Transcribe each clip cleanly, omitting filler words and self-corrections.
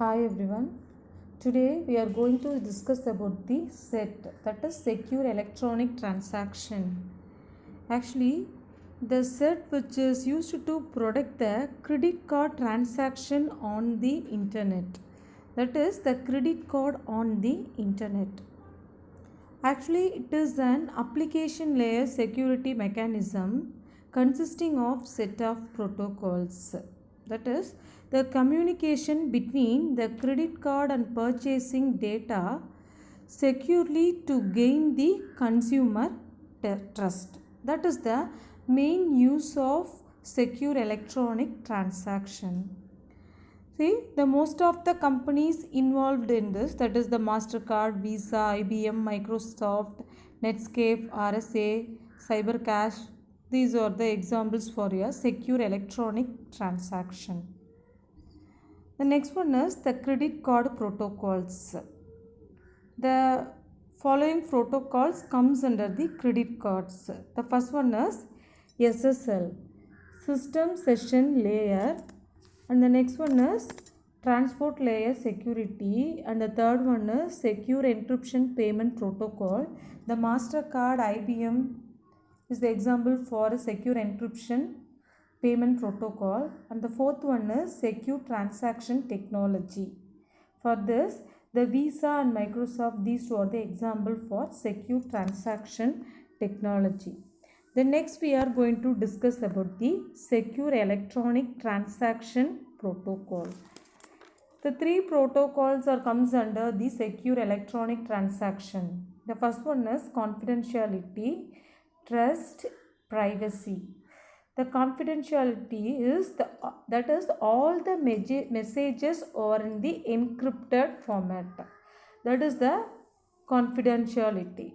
Hi everyone. Today we are going to discuss about the SET, that is Secure Electronic Transaction. Actually, the SET which is used to protect the credit card transaction on the internet. That is the credit card on the internet. Actually, it is an application layer security mechanism consisting of set of protocols. That is the communication between the credit card and purchasing data securely to gain the consumer trust. That is the main use of secure electronic transaction. See, the most of the companies involved in this, that is the MasterCard, Visa, IBM, Microsoft, Netscape, RSA, Cybercash, these are the examples for your secure electronic transaction. The next one is the credit card protocols. The following protocols comes under the credit cards. The first one is SSL, System Session Layer, and the next one is Transport Layer Security, and the third one is Secure Encryption Payment Protocol. The MasterCard IBM is the example for a secure encryption payment protocol, and the fourth one is Secure Transaction Technology. For this, the Visa and Microsoft, these two are the example for secure transaction technology. The next we are going to discuss about the secure electronic transaction protocol. The three protocols are comes under the secure electronic transaction. The first one is confidentiality, trust, privacy. The confidentiality is that is all the messages are in the encrypted format. That is the confidentiality.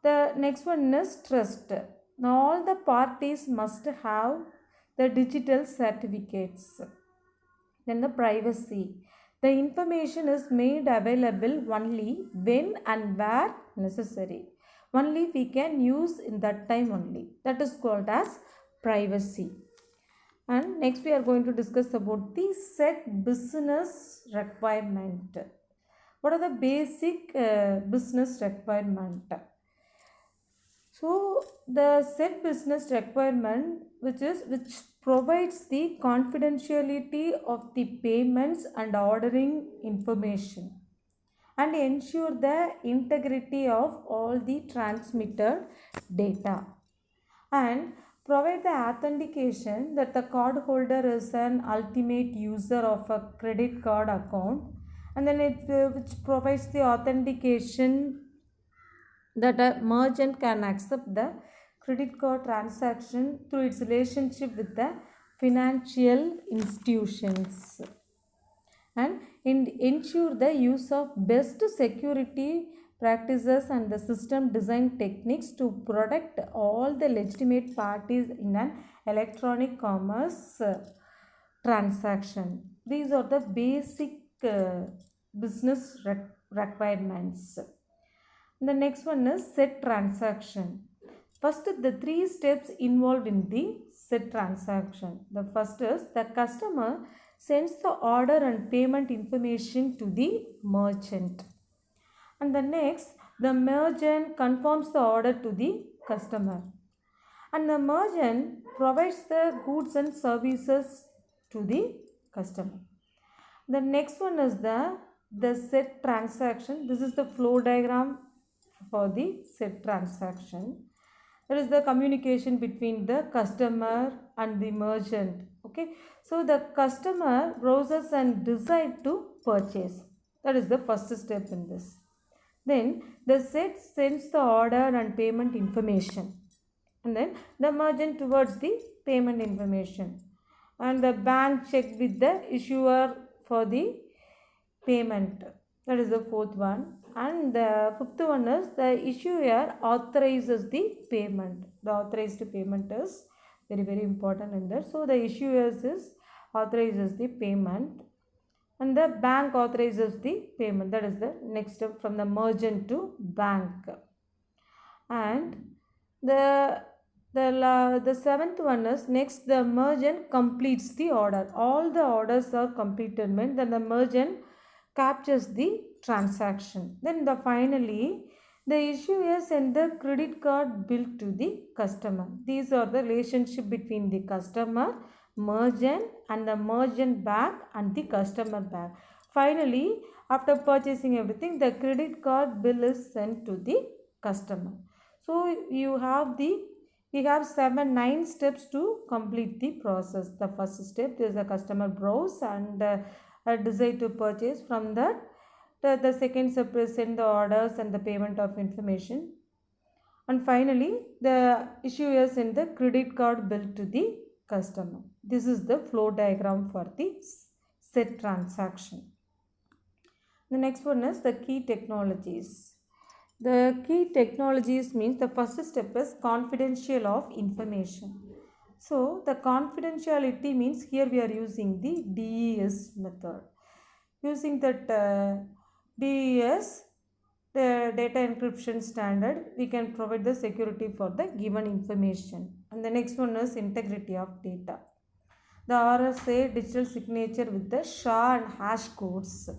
The next one is trust. Now all the parties must have the digital certificates. Then the privacy. The information is made available only when and where necessary. Only we can use in that time only. That is called as privacy. And next we are going to discuss about the SET business requirement. What are the basic business requirement? So the SET business requirement which provides the confidentiality of the payments and ordering information and ensure the integrity of all the transmitted data and provide the authentication that the cardholder is an ultimate user of a credit card account, and then which provides the authentication that a merchant can accept the credit card transaction through its relationship with the financial institutions and ensure the use of best security practices and the system design techniques to protect all the legitimate parties in an electronic commerce transaction. These are the basic business requirements. The next one is SET transaction. First, the three steps involved in the SET transaction. The first is the customer sends the order and payment information to the merchant. And the next, the merchant confirms the order to the customer. And the merchant provides the goods and services to the customer. The next one is the SET transaction. This is the flow diagram for the SET transaction. There is the communication between the customer and the merchant. Okay, so the customer browses and decide to purchase. That is the first step in this. Then the SET sends the order and payment information, and then the merchant towards the payment information, and the bank check with the issuer for the payment. That is the fourth one. And the fifth one is the issuer authorizes the payment. The authorized payment is very important in that. So the issuer authorizes the payment and the bank authorizes the payment. That is the next step from the merchant to bank. And the The seventh one is next the merchant completes the order. All the orders are completed means then the merchant captures the transaction. Then finally the issuer send the credit card bill to the customer. These are the relationship between the customer, merchant, and the merchant bank and the customer bank. Finally, after purchasing everything, the credit card bill is sent to the customer. So we have 9 steps to complete the process. The first step is the customer browse and decide to purchase. From that, the second step is send the orders and the payment of information. And finally, the issuer send the credit card bill to the customer. This is the flow diagram for the set transaction. The next one is the key technologies. The key technologies means the first step is confidential of information. So the confidentiality means here we are using the DES method. Using that DES, the data encryption standard, we can provide the security for the given information. And the next one is integrity of data. The RSA digital signature with the SHA and hash codes.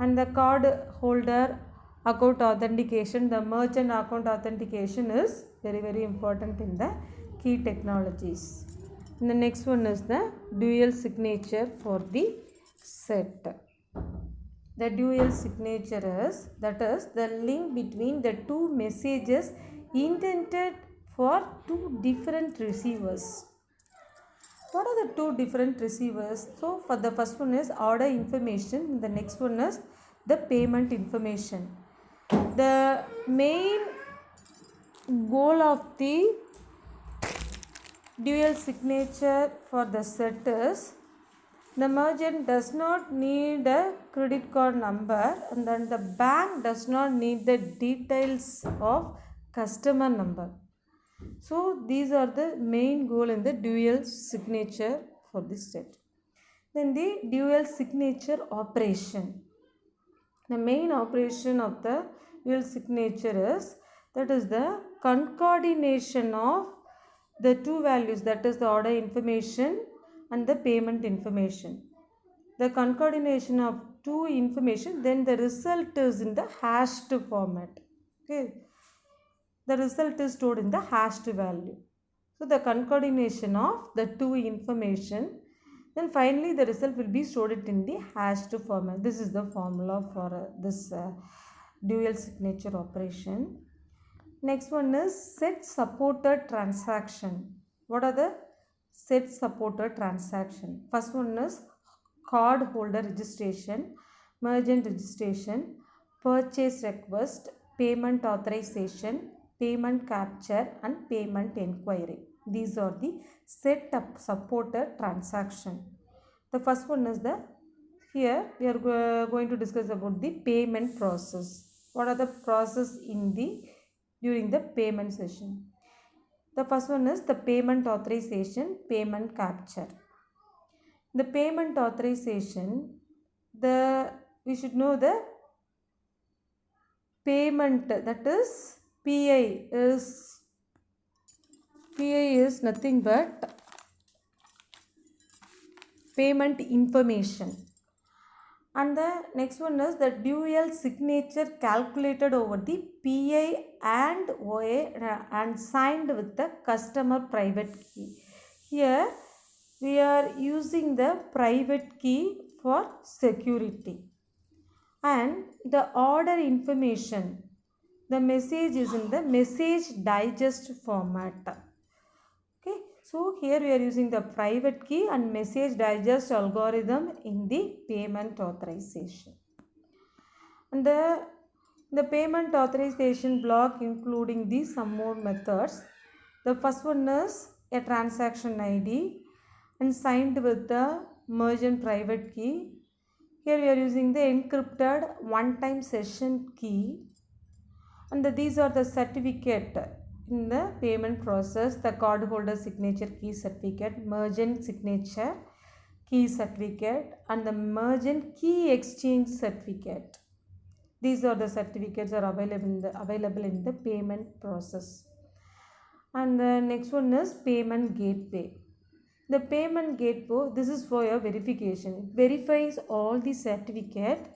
And the card holder account authentication, the merchant account authentication is very important in the key technologies. And the next one is the dual signature for the set. The dual signature is the link between the two messages intended for two different receivers. What are the two different receivers? So for the first one is order information, the next one is the payment information. The main goal of the dual signature for the set is the merchant does not need a credit card number, and then the bank does not need the details of customer number. So these are the main goal in the dual signature for this set. Then the dual signature operation. The main operation of the dual signature is the concatenation of the two values, that is the order information and the payment information. The concatenation of two information, then the result is in the hashed format. Okay. The result is stored in the hashed value. So the concatenation of the two information, then finally the result will be stored in the hashed format. This is the formula for this dual signature operation. Next one is set supported transaction. What are the set supported transaction? First one is card holder registration, merchant registration, purchase request, payment authorization, payment capture, and payment inquiry. These are the set up supported transaction. The first one is here we are going to discuss about the payment process. What are the process during the payment session? The first one is the payment authorization, payment capture. The payment authorization, we should know the payment, that is PI is nothing but payment information. And the next one is the dual signature calculated over the PI and OA and signed with the customer private key. Here we are using the private key for security. And the order information, the message is in the message digest format. Okay, so here we are using the private key and message digest algorithm in the payment authorization. And the payment authorization block including these some more methods. The first one is a transaction ID and signed with the merchant private key. Here we are using the encrypted one-time session key, and these are the certificate in the payment process: the cardholder signature key certificate, merchant signature key certificate, and the merchant key exchange certificate. These are the certificates are available in the payment process. And the next one is payment gateway. The payment gateway, this is for your verification. It verifies all the certificate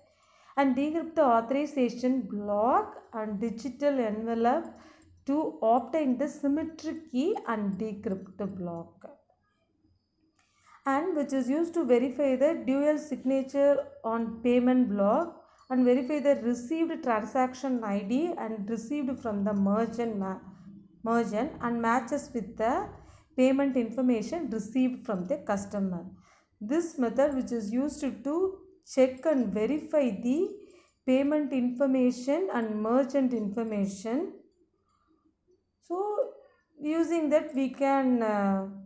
and decrypt the authorization block and digital envelope to obtain the symmetric key and decrypt the block, and which is used to verify the dual signature on payment block and verify the received transaction ID and received from the merchant and matches with the payment information received from the customer. This method, which is used to check and verify the payment information and merchant information. So using that we can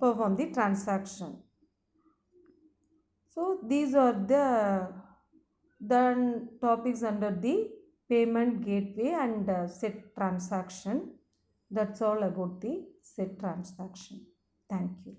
perform the transaction. So these are the done topics under the payment gateway and set transaction. That's all about the set transaction. Thank you.